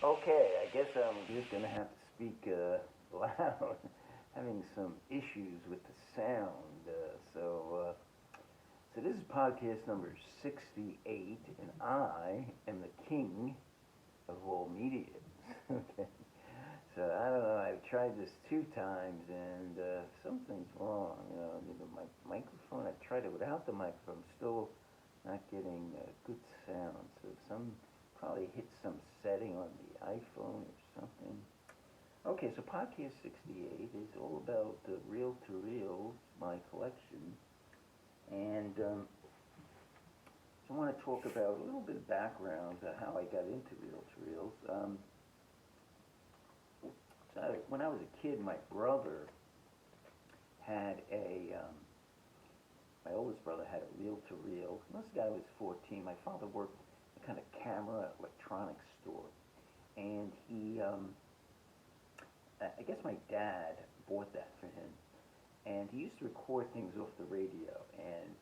Okay, I guess I'm just gonna have to speak loud. Having some issues with the sound. So this is podcast number 68, and I am the king of all mediums. Okay. So I don't know. I've tried this two times, and something's wrong. My microphone. I tried it without the microphone. Still not getting good sound. So some probably hit some setting on the iPhone or something. Okay, so podcast 68 is all about the reel to reels, my collection, and so I want to talk about a little bit of background how I got into reel to reels. When I was a kid, my brother had my oldest brother had a reel to reel. This guy was 14. My father worked in a kind of camera electronics store, and I guess my dad bought that for him, and he used to record things off the radio, and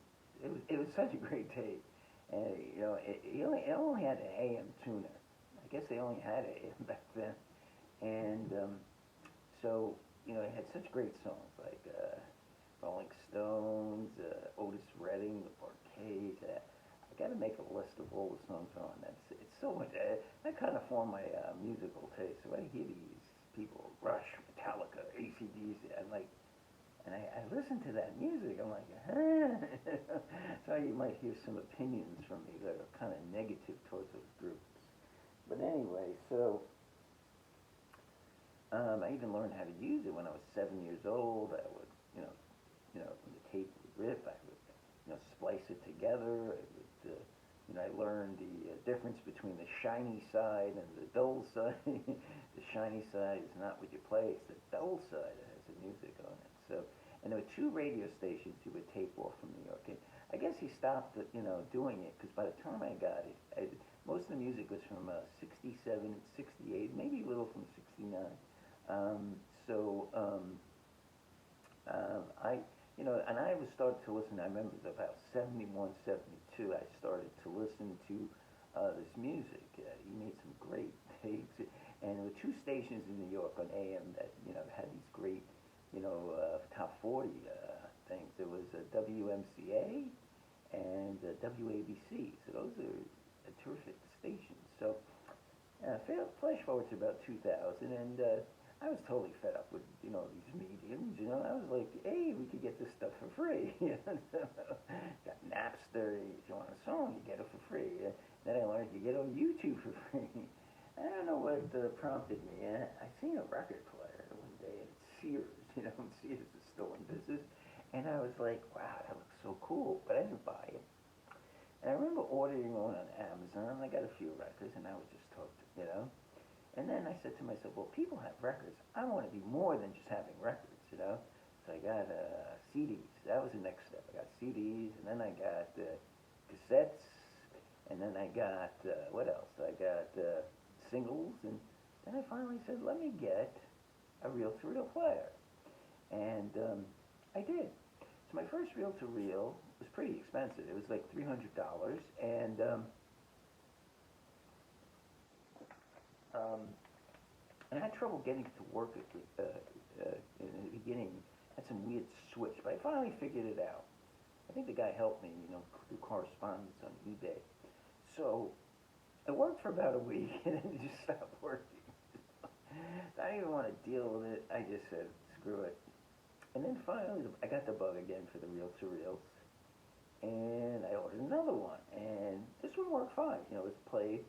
it was such a great tape. And it only had an AM tuner. I guess they only had AM back then, and so it had such great songs like Rolling Stones, Otis Redding, The Parquets. I got to make a list of all the songs on. It's so much. That kind of formed my musical taste. So I hear these people, Rush, Metallica, AC/DC, and I listen to that music. I'm like, huh? So you might hear some opinions from me that are kind of negative towards those groups. But anyway, so I even learned how to use it when I was 7 years old. I would, when the tape would rip, I would, splice it together. I learned the difference between the shiny side and the dull side. The shiny side is not what you play; it's the dull side that has the music on it. So, and there were two radio stations he would tape off from New York. And I guess he stopped, doing it because by the time I got it, most of the music was from '67 and '68, maybe a little from '69. So I, and I was started to listen. I remember about '71, '72. I started to listen to this music. He made some great tapes, and there were two stations in New York on AM that had these great, top 40 things. There was WMCA and WABC. So those are terrific stations. So flash forward to about 2000, and I was totally fed up with these mediums. I was like, hey, we could get this stuff for free. Got Napster. If you want a song, you get it for free. Then I learned you get it on YouTube for free. I don't know what prompted me. I seen a record player one day at Sears. Sears is still in business, and I was like, wow, that looks so cool. But I didn't buy it. And I remember ordering one on Amazon. I got a few records, and I was just hooked. And then I said to myself, well, people have records. I want to be more than just having records. So I got CDs. That was the next step. I got CDs, and then I got cassettes, and then I got, what else? I got singles, and then I finally said, let me get a reel-to-reel player. And I did. So my first reel-to-reel was pretty expensive. It was like $300, and and I had trouble getting it to work in the beginning. I had some weird switch, but I finally figured it out. I think the guy helped me, through correspondence on eBay. So it worked for about a week, and then it just stopped working. I didn't even want to deal with it. I just said, screw it. And then finally, I got the bug again for the reel-to-reels, and I ordered another one, and this one worked fine. It was played.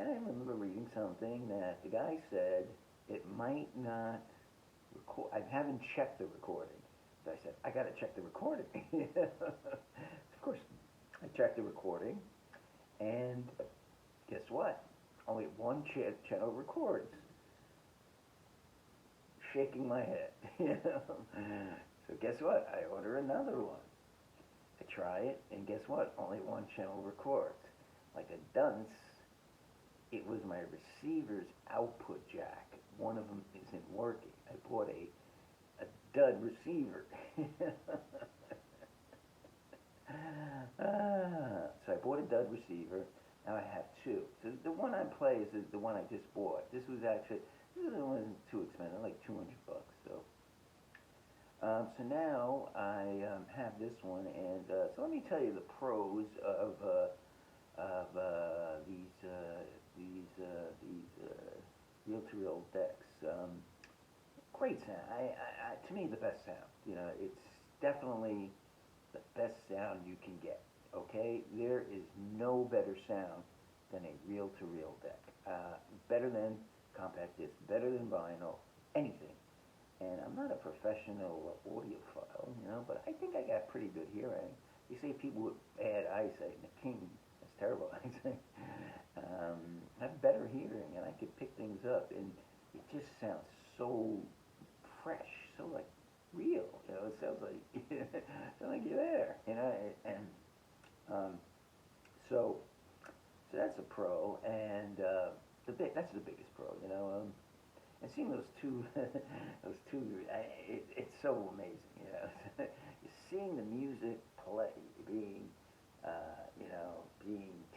And I remember reading something that the guy said it might not record. I haven't checked the recording. So I said, I got to check the recording. Of course, I checked the recording, and guess what? Only one channel records. Shaking my head. So guess what? I order another one. I try it, and guess what? Only one channel records. Like a dunce. It was my receiver's output jack. One of them isn't working. I bought a dud receiver. So I bought a dud receiver. Now I have two. So the one I play is the one I just bought. This wasn't too expensive, like 200 bucks. So now I have this one, and so let me tell you the pros of these reel-to-reel decks. Great sound. To me, the best sound. You know, it's definitely the best sound you can get. Okay, there is no better sound than a reel-to-reel deck. Better than compact disc, better than vinyl, anything. And I'm not a professional audiophile, you know, but I think I got pretty good hearing. You say people with bad eyesight, and the king has terrible eyesight. Have better hearing, and I could pick things up, and it just sounds so fresh, so like real. You know, it sounds like sounds like you're there. You know, and um, so that's a pro, and that's the biggest pro. You know. And seeing those two, it's so amazing, you know. You're seeing the music play, being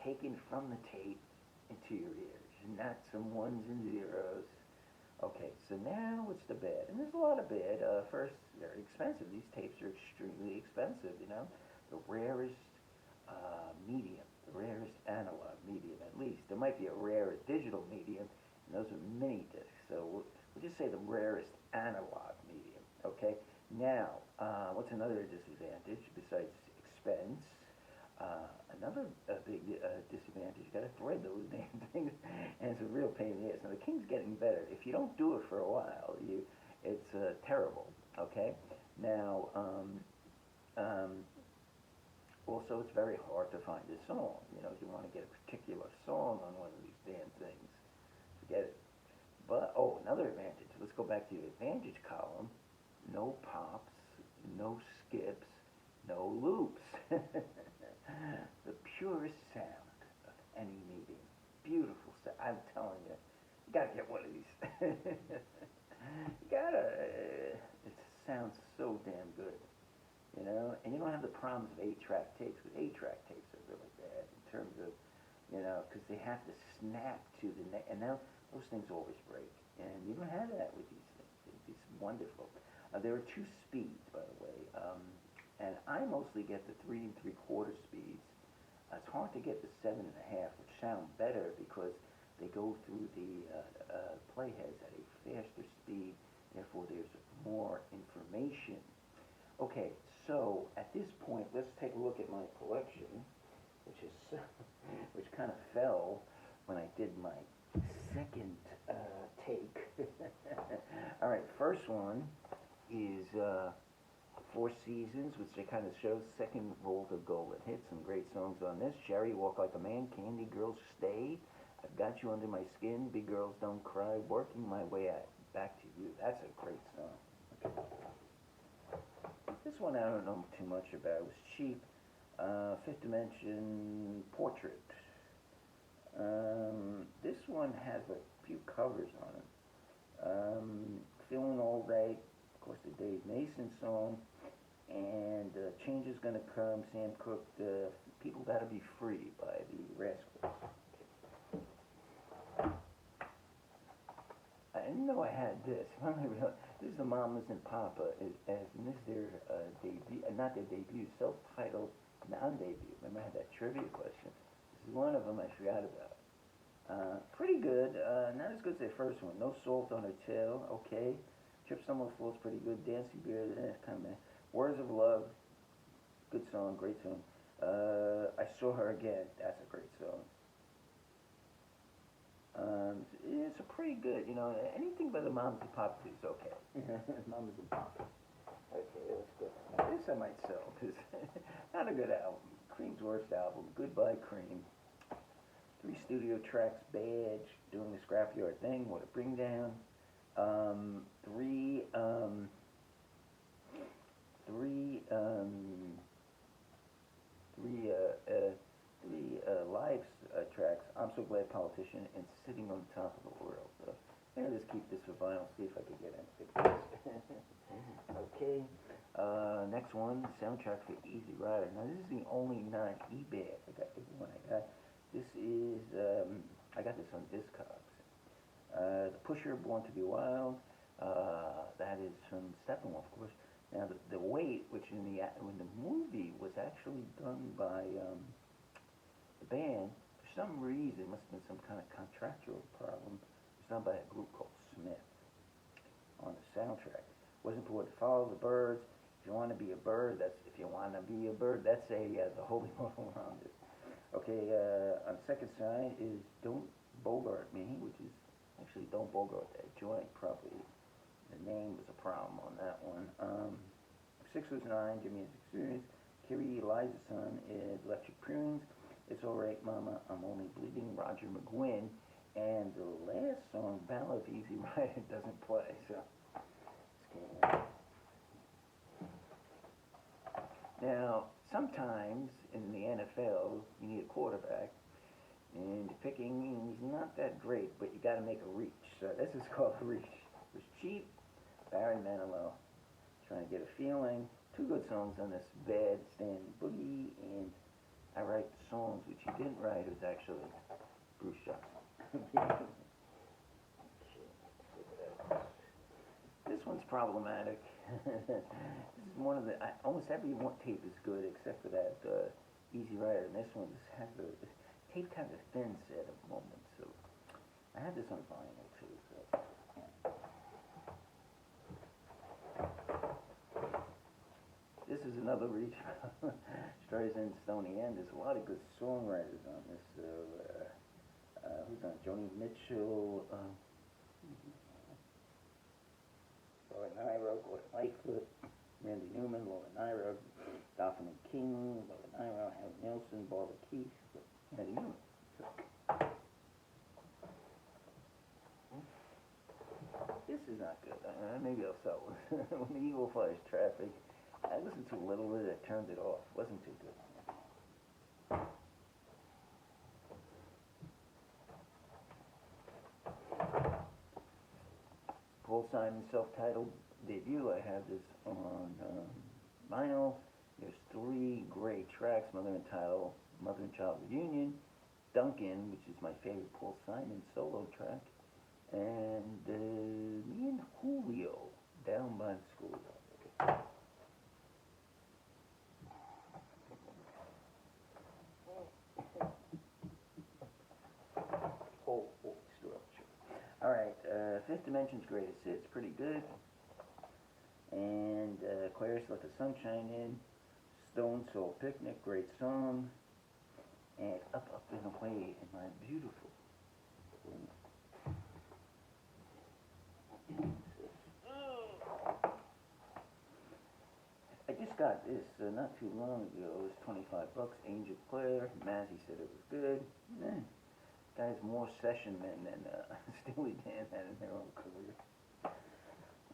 taken from the tape into your ears, not some ones and zeros. Okay, so now what's the bad? And there's a lot of bad. First, they're expensive. These tapes are extremely expensive, you know. The rarest medium, the rarest analog medium, at least. There might be a rare digital medium, and those are mini discs. So we'll just say the rarest analog medium. Okay. Now, what's another disadvantage besides expense? Another big disadvantage, you got to thread those damn things, and it's a real pain in the ass. Now the King's getting better. If you don't do it for a while, it's terrible. Okay. Now, also it's very hard to find a song. You know, if you want to get a particular song on one of these damn things, forget it. But, another advantage. Let's go back to the advantage column. No pops, no skips, no loops. The purest sound of any medium. Beautiful sound. I'm telling you, you gotta get one of these. You gotta. It sounds so damn good, you know. And you don't have the problems of 8-track tapes. Because 8-track tapes are really bad in terms of, you know, because they have to snap to the neck. And now those things always break, and you don't have that with these things. It's wonderful. There are two speeds, by the way, and I mostly get the 3 3/4 speeds. It's hard to get the 7.5, which sound better because they go through the playheads at a faster speed. Therefore, there's more information. Okay, so at this point, let's take a look at my collection, which kind of fell when I did my second take. All right, first one is Four Seasons, which they kind of show. Second Vault of Golden Hits, some great songs on this. Sherry, Walk Like a Man, Candy Girls, Stay, I've Got You Under My Skin, Big Girls Don't Cry, Working My Way Out, Back to You. That's a great song. Okay. This one I don't know too much about. It was cheap. Fifth Dimension, Portrait. This one has a few covers on it. Feeling All Right, of course, the Dave Mason song, and Change Is Gonna Come, Sam Cooke, People Gotta Be Free by the Rascals. I didn't know I had this. This is the Mamas and Papa, and this is their debut, not their debut, self-titled non-debut. Remember I had that trivia question? This is one of them I forgot about. Pretty good, not as good as their first one. No Salt on Her Tail, okay. Trip Somewhere Float's pretty good. Dancing Bear, kind of. Words of Love, good song, great song. I Saw Her Again, that's a great song. It's a pretty good, you know, anything by the Mamas and Papas is okay. Mamas and Papas. Okay, let's go. Now, this I might sell, because not a good album. Cream's worst album, Goodbye Cream. 3 studio tracks, Badge, Doing the Scrapyard Thing, What a Bring Down. 3 live tracks, I'm So Glad Politician, and Sitting on Top of the World. So, maybe just keep this for vinyl, see if I can get it. Okay, next one, soundtrack for Easy Rider. Now this is the only non-eBay one I got. This is, I got this on Discogs. The Pusher, Born to Be Wild. That is from Steppenwolf, of course. Now, the Wait, which in the movie was actually done by the band, for some reason, it must have been some kind of contractual problem. It was done by a group called Smith on the soundtrack. It wasn't for to follow the birds. If you want to be a bird, that's if you want to be a bird. That's the holy model around it. Okay, on the second side is Don't Bogart Me, which is actually Don't Bogart That Joint. Probably the name was a problem on that one. 6 was 9, Jimmy Has Experience. Carrie Eliza's son is Electric Prunes. It's Alright Mama, I'm Only Bleeding, Roger McGuinn. And the last song, Ballad of Easy Rider, doesn't play, so now, sometimes in the NFL, you need a quarterback, and picking, he's not that great, but you got to make a reach. So this is called a reach. It was cheap. Barry Manilow, trying to get a feeling. 2 good songs on this Bad Stand Boogie, and I write the songs, which he didn't write. It was actually Bruce Johnson. This one's problematic. This is one of the, almost every one tape is good except for that Easy Rider, and this one just has the tape kind of thin set at the moment, so I had this on vinyl too, so yeah. This is another reach. Streisand, Stoney End. There's a lot of good songwriters on this. Who's on? Joni Mitchell, Laura Nyro, Gordon Lightfoot, Randy Newman, Laura Nyro, Dolphin and King, Laura Nyro, Harry Nilsson, Barbara Keith, Randy Newman. So, this is not good. Maybe I'll sell it. When the Eagle Flies Traffic, I listened to a little bit, I turned it off. It wasn't too good. Paul Simon's self-titled debut. I have this on vinyl. There's 3 great tracks: Mother and Child Reunion, Duncan, which is my favorite Paul Simon solo track, and me and Julio, Down by the Schoolyard. Alright, Fifth Dimension's Greatest Hits, pretty good. And Aquarius, Let the Sunshine In. Stone Soul Picnic, great song. And Up, Up and Away, and My Beautiful. I just got this not too long ago. It was $25. Angel Clare. Mazzy said it was good. Guys, more session men than Steely Dan had in their own career.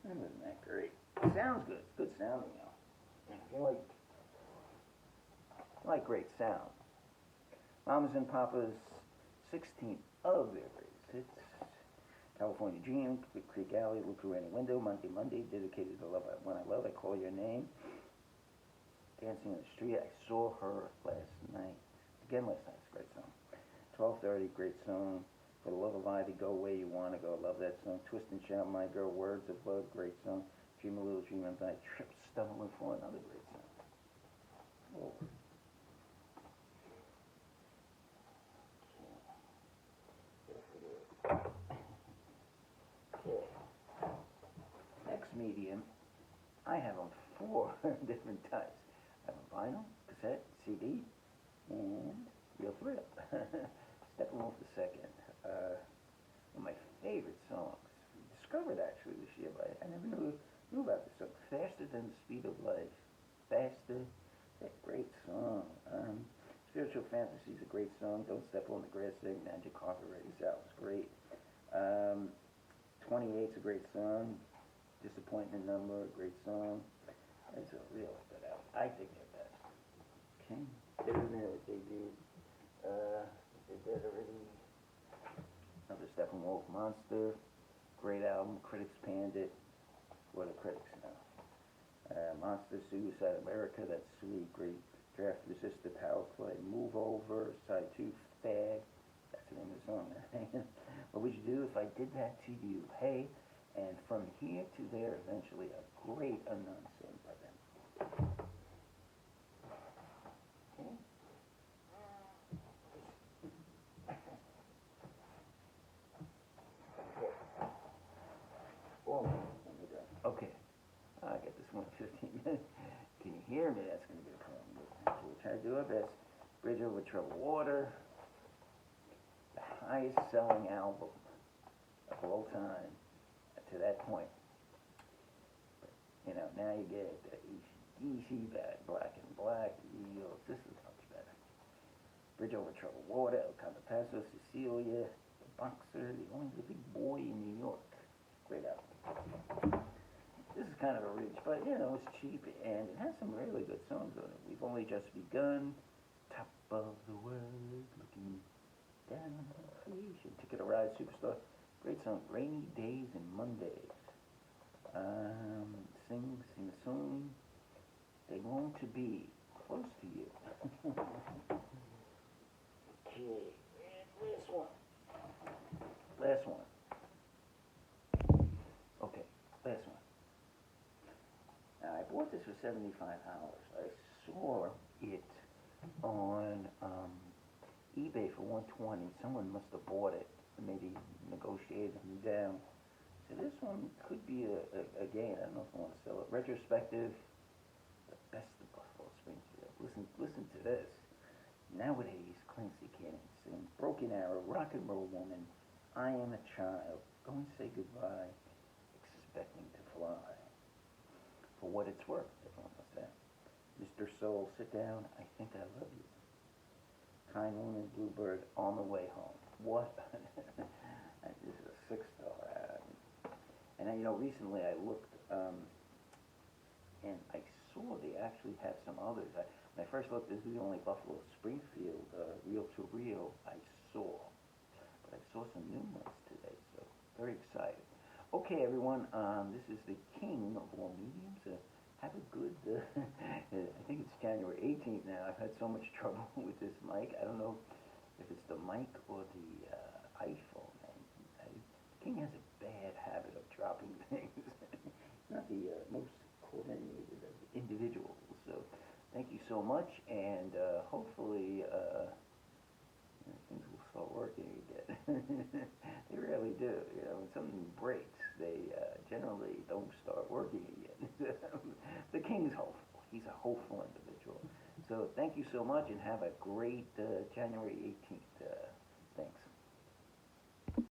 That wasn't that great. It sounds good. It's good sounding, though. If you like great sound. Mamas and Papas, 16th of their greatest hits. California Dream, Creek Alley, Look Through Any Window, Monday, Monday, Dedicated to Love When I Love, I Call Your Name. Dancing in the Street, I Saw Her Last Night. Again last night, it's a great song. 12:30, great song. For the Love of Ivy, Go Where You Wanna Go, love that song. Twist and Shout, My Girl, Words of Love, great song. Dream a Little Dream of Night, Trip, Stumble and Fall, another great song. Oh. Okay. Next medium, I have on 4 different types. I have a vinyl, cassette, CD, and Real Thrill. Steppenwolf II. One of my favorite songs. Discovered actually this year, but I never knew about this song. Faster Than the Speed of Light. Faster. That great song. Spiritual Fantasy is a great song. Don't Step on the Grass Thing. Magic Carpet Race Out was great. 28's a great song. Disappointment Number, a great song. It's a really good album. I think they're best. Okay. Better than it debuted. They did already. Another Steppenwolf, Monster. Great album. Critics panned it. What are critics now? Monster, Suicide America, that's sweet. Great. Draft Resistor, Power Play. Move Over, Side 2. bag. That's the name of the song. What would you do if I did that to you? Hey, and from here to there, eventually, a great unknown song by them. Okay. Okay. I got this one 15 minutes. Can you hear me? That's going to be a problem. We'll try to do our best. Bridge Over Troubled Water, the highest selling album of all time to that point. But, you know, now you get AC/DC, Black and Black, Eagles. This is much better. Bridge Over Troubled Water, El Cantapasso, Cecilia, The Boxer, The Only Living Boy in New York. Great album. This is kind of a reach, but you know, it's cheap and it has some really good songs on it. We've Only Just Begun, Top of the World, Looking Down on Creation, Ticket to Ride, Superstar. Great song. Rainy Days and Mondays. Sing a song. They long to be close to you. Okay, last one. Last one. Okay, last one. Now, I bought this for $75. I saw it on eBay for $120. Someone must have bought it, maybe negotiated them down. So this one could be a gain. I don't know if I want to sell it. Retrospective, the best of Buffalo Springfield. Listen to this. Nowadays, Clancy can't sing. Broken Arrow, Rock and Roll Woman, I Am a Child, Go and Say Goodbye, Expecting to Fly. For what it's worth, everyone knows that. Mr. Soul, Sit Down, I Think I Love You. Kind Woman, Bluebird, On the Way Home. What? This is a 6-star. And you know, recently I looked, and I saw they actually have some others. When I first looked, this is the only Buffalo Springfield reel to reel I saw. But I saw some new ones today, so very excited. Okay, everyone, this is the king of all mediums. Have a good, I think it's January 18th now. I've had so much trouble with this mic. I don't know if it's the mic or the iPhone. King has a bad habit of dropping things. Not the most coordinated of individuals. So thank you so much, and hopefully things will start working again. They really do. You know, when something breaks, they generally don't start working again. The King's hopeful. He's a hopeful individual. So thank you so much, and have a great January 18th.